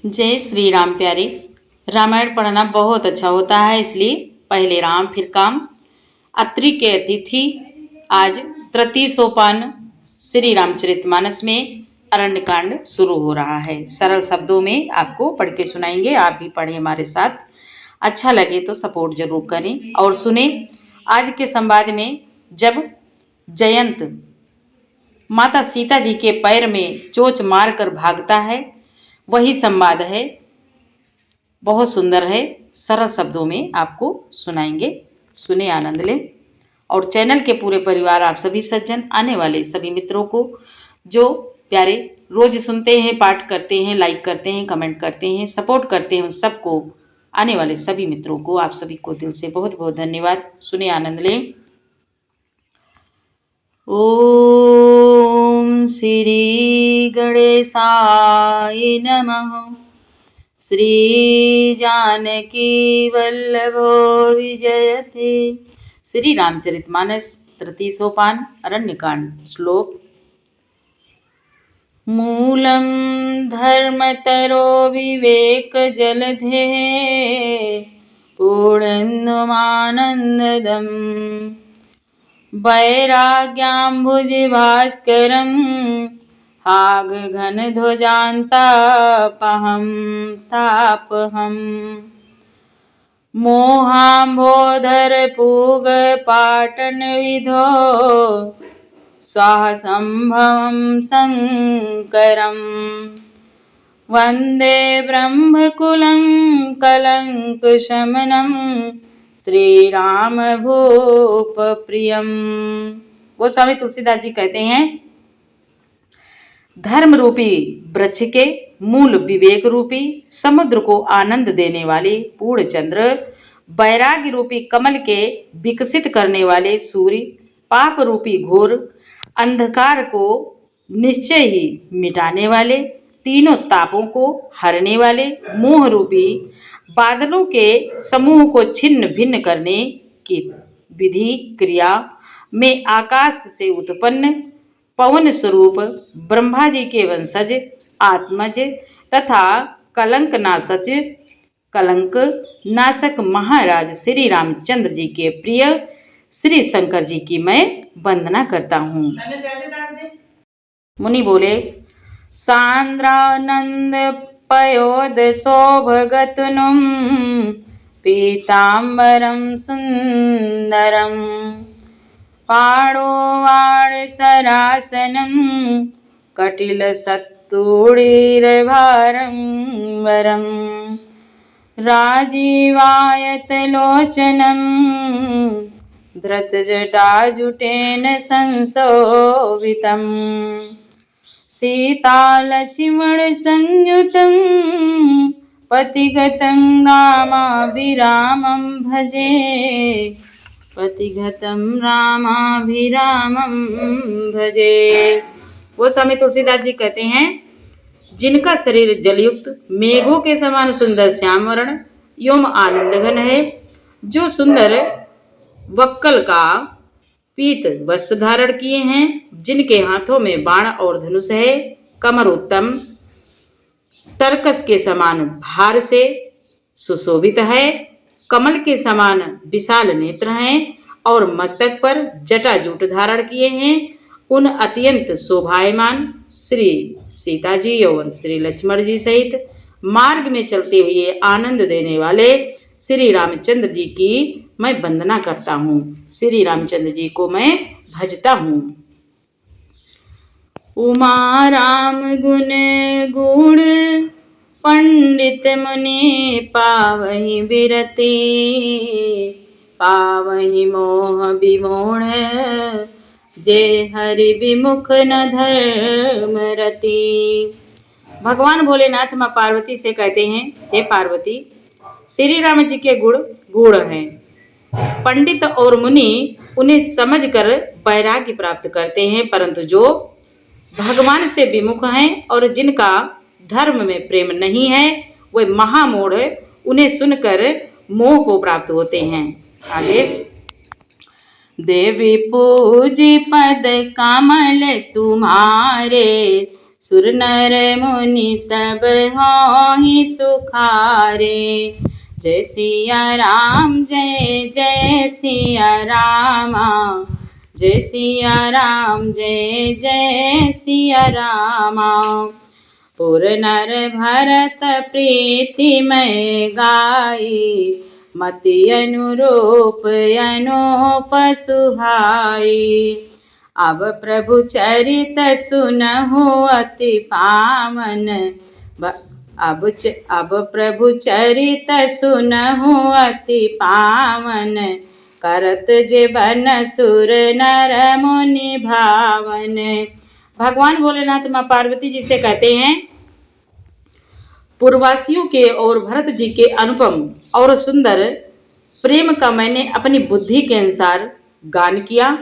जय श्री राम प्यारे। रामायण पढ़ना बहुत अच्छा होता है, इसलिए पहले राम फिर काम। अत्रि के अतिथि आज तृतीय सोपान श्री रामचरितमानस में अरण्यकांड शुरू हो रहा है। सरल शब्दों में आपको पढ़ के सुनाएंगे, आप भी पढ़ें हमारे साथ। अच्छा लगे तो सपोर्ट जरूर करें और सुने। आज के संवाद में जब जयंत माता सीता जी के पैर में चोंच मारकर भागता है, वही संवाद है। बहुत सुंदर है, सरल शब्दों में आपको सुनाएंगे, सुने आनंद लें। और चैनल के पूरे परिवार, आप सभी सज्जन, आने वाले सभी मित्रों को जो प्यारे रोज सुनते हैं, पाठ करते हैं, लाइक करते हैं, कमेंट करते हैं, सपोर्ट करते हैं, उन सबको, आने वाले सभी मित्रों को, आप सभी को दिल से बहुत बहुत धन्यवाद। सुने आनंद लें। ओम श्री गणेशाय नमः। श्री जानकी वल्लभो विजयते। श्री रामचरितमानस तृतीय सोपान अरण्यकांड। श्लोक। मूलम धर्मतरो विवेक जलधे पूर्णन्दमानन्ददम् वैराग्याम्बुजभास्करं हागघनध्वजान्तापहं तापहम् मोहाम्बोधरपूगपाटनविधो साहसंभवं शङ्करं वन्दे ब्रह्मकुलं कलङ्कशमनं श्रीराम भूप प्रियम। वो स्वामी तुलसीदास जी कहते हैं, धर्म रूपी वृक्ष के मूल विवेक रूपी समुद्र को आनंद देने वाले पूर्ण चंद्र, वैराग्य रूपी कमल के विकसित करने वाले सूर्य, पाप रूपी घोर अंधकार को निश्चय ही मिटाने वाले, तीनों तापों को हरने वाले मोह रूपी बादलों के समूह को छिन्न भिन्न करने की विधि क्रिया में आकाश से उत्पन्न पवन स्वरूप ब्रह्मा जी के वंशज आत्मज तथा कलंक नाशक महाराज श्री रामचंद्र जी के प्रिय श्री शंकर जी की मैं वंदना करता हूँ। मुनि बोले, सांद्रानंद पयोद शोभगतनुं पीताम्बरं सुंदरं पाणोवाणसरासनं कटिलसत्तूणीरभारं वरं राजीवायतलोचनं धृतजटाजुटेन संशोभितम् सीतालक्ष्मणसंयुतं पतिगतं रामाभिरामं भजे, पतिगतं रामाभिरामं भजे। वो स्वामी तुलसीदास जी कहते हैं, जिनका शरीर जलयुक्त मेघों के समान सुंदर श्याम वर्ण एवं आनंद घन है, जो सुंदर वक्कल का पीत वस्त्र धारण किए हैं, जिनके हाथों में बाण और धनुष है, कमर उत्तम तरकस के समान भार से सुशोभित है, कमल के समान विशाल नेत्र हैं और मस्तक पर जटाजूट धारण किए हैं, उन अत्यंत शोभायमान श्री सीता जी और श्री लक्ष्मण जी सहित मार्ग में चलते हुए आनंद देने वाले श्री रामचंद्र जी की मैं वंदना करता हूँ। श्री रामचंद्र जी को मैं भजता हूँ। उमा राम गुण गुण पंडित मुनि पावहि विरति, पावहि मोह विमोह जे हरि विमुख न धर्म रति। भगवान भोलेनाथ माँ पार्वती से कहते हैं, हे पार्वती, श्री राम जी के गुण गूढ़ हैं। पंडित और मुनि उन्हें समझकर वैराग्य प्राप्त करते हैं, परंतु जो भगवान से विमुख हैं और जिनका धर्म में प्रेम नहीं है, वे महामूढ़ उन्हें सुनकर मोह को प्राप्त होते हैं। आगे। देवी पूजी पद कमल तुम्हारे, सुर नर मुनि सब होहि सुखारे। जय सिया राम जय जय सिया रामा, जय सिया राम जय जय सिया रामा। पुर नर भरत प्रीतिमय गाई, मति अनुरूप अनूप सुहाई। अब प्रभु चरित सुनहु अति पावन, अब प्रभु चरित सुनहु अति पावन। करत जीवन सुर नर मुनि भावन। भगवान भोलेनाथ माँ पार्वती जी से कहते हैं, पूर्ववासियों के और भरत जी के अनुपम और सुंदर प्रेम का मैंने अपनी बुद्धि के अनुसार गान किया।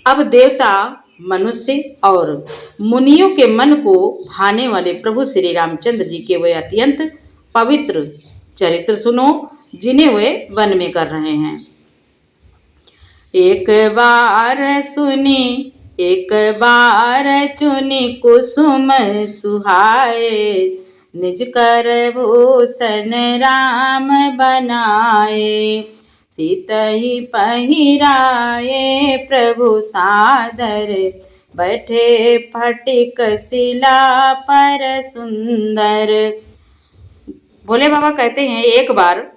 अब देवता, मनुष्य और मुनियों के मन को भाने वाले प्रभु श्री रामचंद्र जी के वे अत्यंत पवित्र चरित्र सुनो, जिन्हें वे वन में कर रहे हैं। एक बार सुनी एक बार चुनी कुसुम सुहाए, निज कर भूषण राम बनाए। सीतहि पहिराए प्रभु सादर, बैठे फटिक शिला पर सुंदर। भोले बाबा कहते हैं, एक बार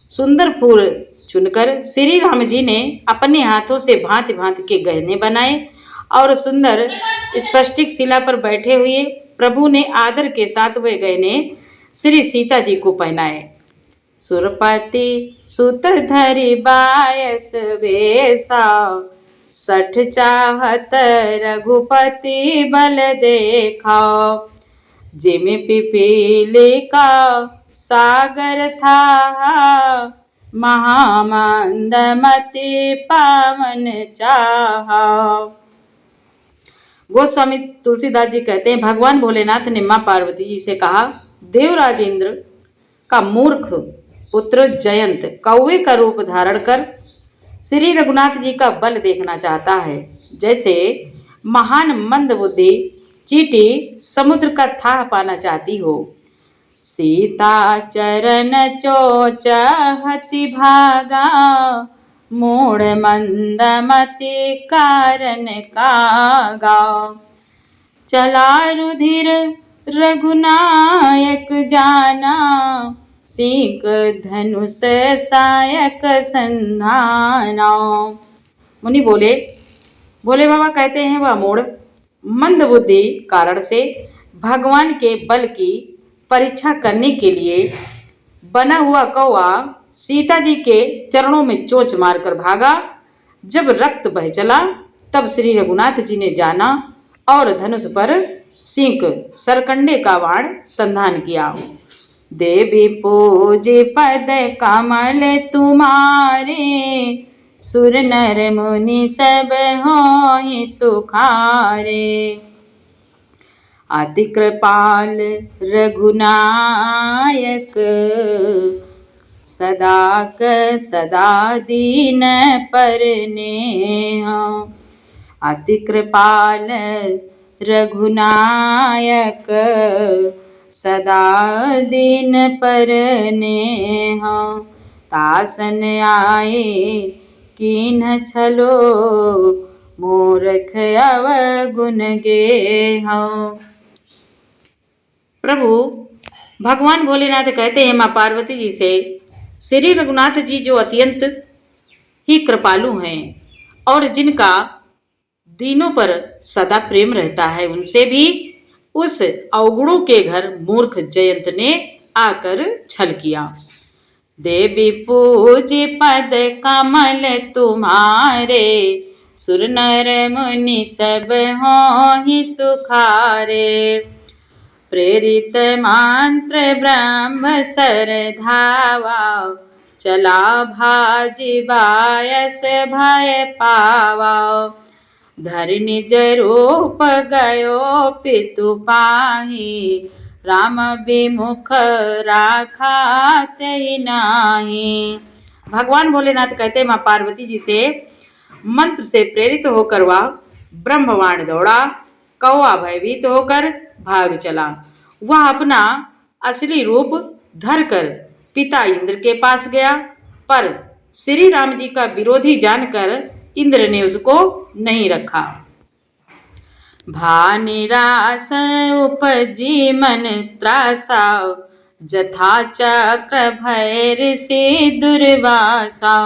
सुंदर फूल चुनकर श्री राम जी ने अपने हाथों से भांति भांति के गहने बनाए और सुंदर स्फटिक शिला पर बैठे हुए प्रभु ने आदर के साथ वे गहने श्री सीता जी को पहनाए। सुरपति सुत धरि बायस बेसा, सठ चाहत रघुपति बल देखा। जिमि पिपीलिका सागर था, महामंदमति पावन चाहा। गोस्वामी तुलसीदास जी कहते हैं, भगवान भोलेनाथ ने माँ पार्वती जी से कहा, देवराज इंद्र का मूर्ख पुत्र जयंत कौवे का रूप धारण कर श्री रघुनाथ जी का बल देखना चाहता है। जैसे महान मंद बुद्धि चींटी समुद्र का थाह पाना चाहती हो। सीता चरण चोचहति भागा, मूढ़ मंदमति कारण कागा। चला रुधिर रघुनायक जाना, सीक धनुष सायक संधाना। मुनि बोले, भोले बाबा कहते हैं, वह मूढ़ मंद बुद्धि कारण से भगवान के बल की परीक्षा करने के लिए बना हुआ कौवा सीता जी के चरणों में चोंच मारकर भागा। जब रक्त बह चला तब श्री रघुनाथ जी ने जाना और धनुष पर सींक सरकंडे का बाण संधान किया। देवी पूजे पद कमल तुम्हारे, सुर नर मुनि सब होहि सुखारे। अति कृपाल रघुनायक, सदा दीन पर नेह। अति कृपाल रघुनायक, सदा दीन पर नेह। तासन आए कीन्ह छलो, मूर्ख अवगुण गेह। प्रभु भगवान भोलेनाथ कहते हैं माँ पार्वती जी से, श्री रघुनाथ जी जो अत्यंत ही कृपालु हैं और जिनका दीनों पर सदा प्रेम रहता है, उनसे भी उस अवगुणों के घर मूर्ख जयंत ने आकर छल किया। देवी पूज्य पद कमल तुम्हारे, सुर नर मुनि सब होहि सुखारे। प्रेरित मंत्र ब्रह्म सर धावा, चला भाजी बायस भय पावा। धरि निज रूप गयो पितु पाही, राम विमुख राखा तहि नाही। भगवान भोलेनाथ कहते माँ पार्वती जी से, मंत्र से प्रेरित होकर वह ब्रह्मवाण दौड़ा। कौवा भयभीत होकर भाग चला। वह अपना असली रूप धरकर पिता इंद्र के पास गया, पर श्री राम जी का विरोधी जानकर इंद्र ने उसको नहीं रखा। भानिरास उपजी मन त्रासा, जथा चक्र भैर से दुर्वासा।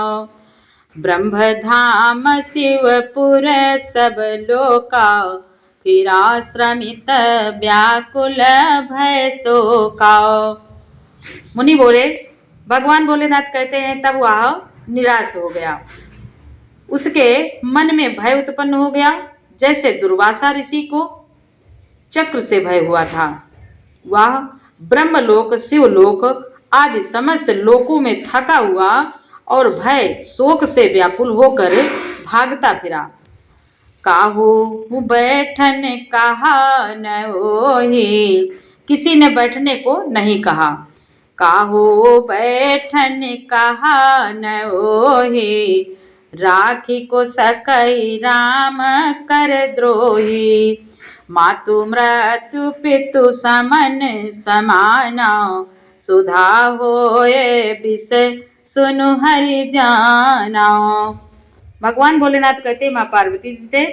ब्रह्मधाम शिवपुर सब लोका, फिर आश्रमित व्याकुल भय शोका। मुनि बोले, भगवान भोलेनाथ कहते हैं तब वह निराश हो गया। उसके मन में भय उत्पन्न हो गया, जैसे दुर्वासा ऋषि को चक्र से भय हुआ था। वह ब्रह्मलोक, शिवलोक आदि समस्त लोकों में थका हुआ और भय शोक से व्याकुल होकर भागता फिरा। काहू बैठन कहा न होहि, किसी ने बैठने को नहीं कहा। काहू बैठन कहा न होहि, राखी को सकई राम कर द्रोही। मातु मृत्यु पितु समन समाना, सुधा होए विष सुनु हरि जाना। भगवान भोलेनाथ कहते माँ पार्वती जी से,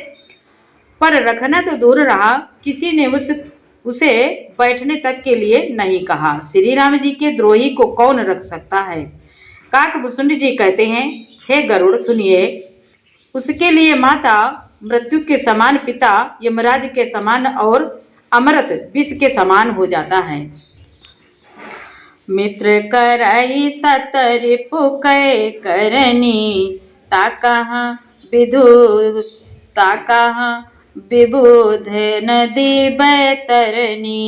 पर रखना तो दूर रहा, किसी ने उसे बैठने तक के लिए नहीं कहा। श्री राम जी के द्रोही को कौन रख सकता है। काकभूषुंड जी कहते हैं, हे गरुड़ सुनिए, उसके लिए माता मृत्यु के समान, पिता यमराज के समान और अमृत विष के समान हो जाता है। मित्र करई सतरिपु कै करनी, ताकह विबुध नदी बैतरनी।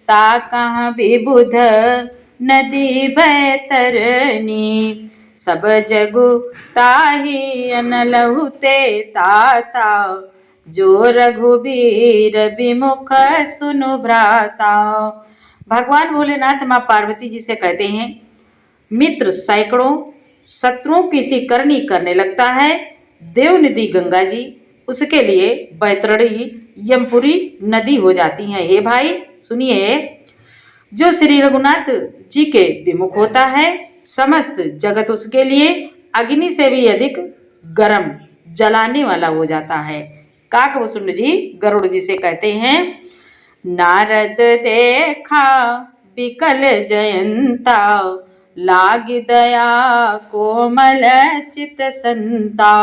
ताकह विबुध नदी बैतरनी, सब जगु ताहि अनलहुते ताता। जो रघुबीर विमुख सुनु भ्राता। भगवान भोलेनाथ माँ पार्वती जी से कहते हैं, मित्र सैकड़ों, शत्रुओं की सी करनी करने लगता है। देवनिधि गंगा जी उसके लिए बैतरणी यमपुरी नदी हो जाती हैं। हे भाई सुनिए, जो श्री रघुनाथ जी के विमुख होता है, समस्त जगत उसके लिए अग्नि से भी अधिक गर्म जलाने वाला हो जाता है। काकभूषुंड जी गरुड़ जी से कहते हैं, नारद देखा विकल जयंता, लाग दया कोमल चित संता।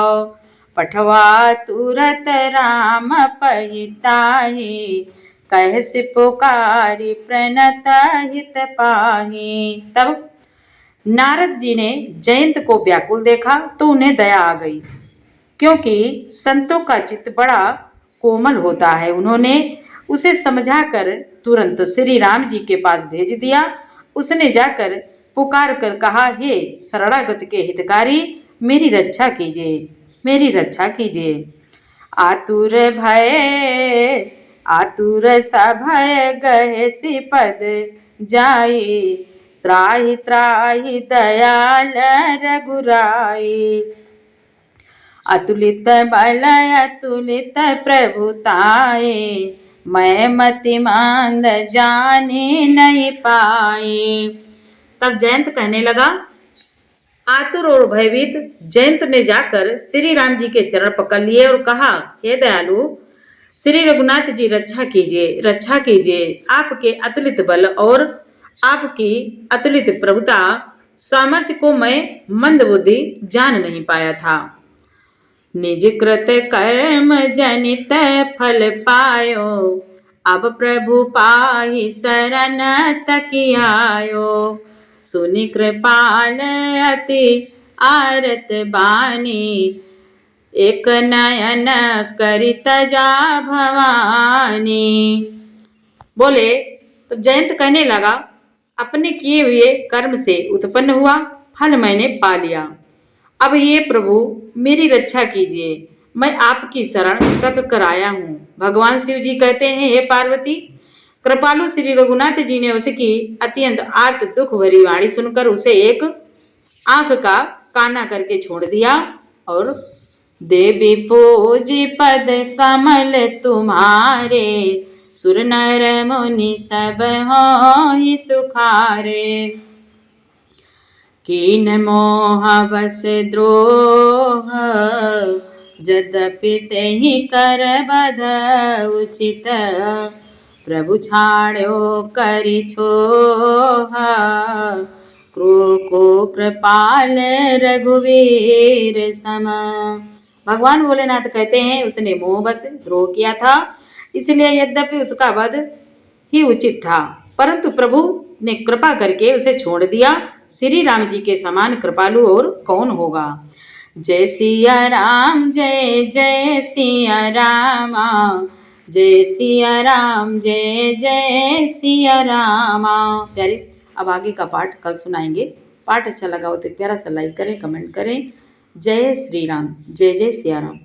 पठवा तुरत राम पहिताहि, कहसि पुकारी प्रणत हित पाहि। तब नारद जी ने जयंत को व्याकुल देखा तो उन्हें दया आ गई, क्योंकि संतों का चित्त बड़ा कोमल होता है। उन्होंने उसे समझाकर तुरंत श्री राम जी के पास भेज दिया। उसने जाकर पुकार कर कहा, हे शरणागत के हितकारी, मेरी रक्षा कीजिए, मेरी रक्षा कीजिए। आतुर सभय गहे सिपद जाई, त्राहि त्राहि दयाल रघुराई। अतुलित बल अतुलित प्रभुताए, मैं मति मंद जाने नहीं पाए। तब जयंत कहने लगा, आतुर और भयभीत जयंत ने जाकर श्री राम जी के चरण पकड़ लिए और कहा, हे दयालु श्री रघुनाथ जी, रक्षा कीजिए, रक्षा कीजिए। आपके अतुलित बल और आपकी अतुलित प्रभुता सामर्थ्य को मैं मंद बुद्धि जान नहीं पाया था। निज कृत कर्म जनित फल पायो, अब प्रभु पाहि शरण तकियायो। सुनि कृपाल अति आरत बानी, एक नयन करित जा भवानी। बोले तो जयंत कहने लगा, अपने किए हुए कर्म से उत्पन्न हुआ फल मैंने पा लिया। अब ये प्रभु मेरी रक्षा कीजिए, मैं आपकी शरण तक कर आया हूँ। भगवान शिव जी कहते हैं, हे पार्वती, कृपालु श्री रघुनाथ जी ने उसकी अत्यंत आर्त दुख भरी वाणी सुनकर उसे एक आंख का काना करके छोड़ दिया और देवी पूजी पद कमल तुम्हारे, सुर नर मुनि सब होई सुखारे। कीन मोह बस द्रोह यद्यपि तेहि कर बध उचित। प्रभु छाड़ो करि छोह को कृपाल रघुवीर सम। भगवान भोलेनाथ कहते हैं उसने मोह बस द्रोह किया था, इसलिए यद्यपि उसका वध ही उचित था, परंतु प्रभु ने कृपा करके उसे छोड़ दिया। श्री राम जी के समान कृपालु और कौन होगा। जय सिया राम जय जय सिया रामा, जय सिया राम जय जय सिया रामा। प्यारे, अब आगे का पाठ कल सुनाएंगे। पाठ अच्छा लगा हो तो प्यारा सा लाइक करें, कमेंट करें। जय श्री राम, जय जय सिया राम।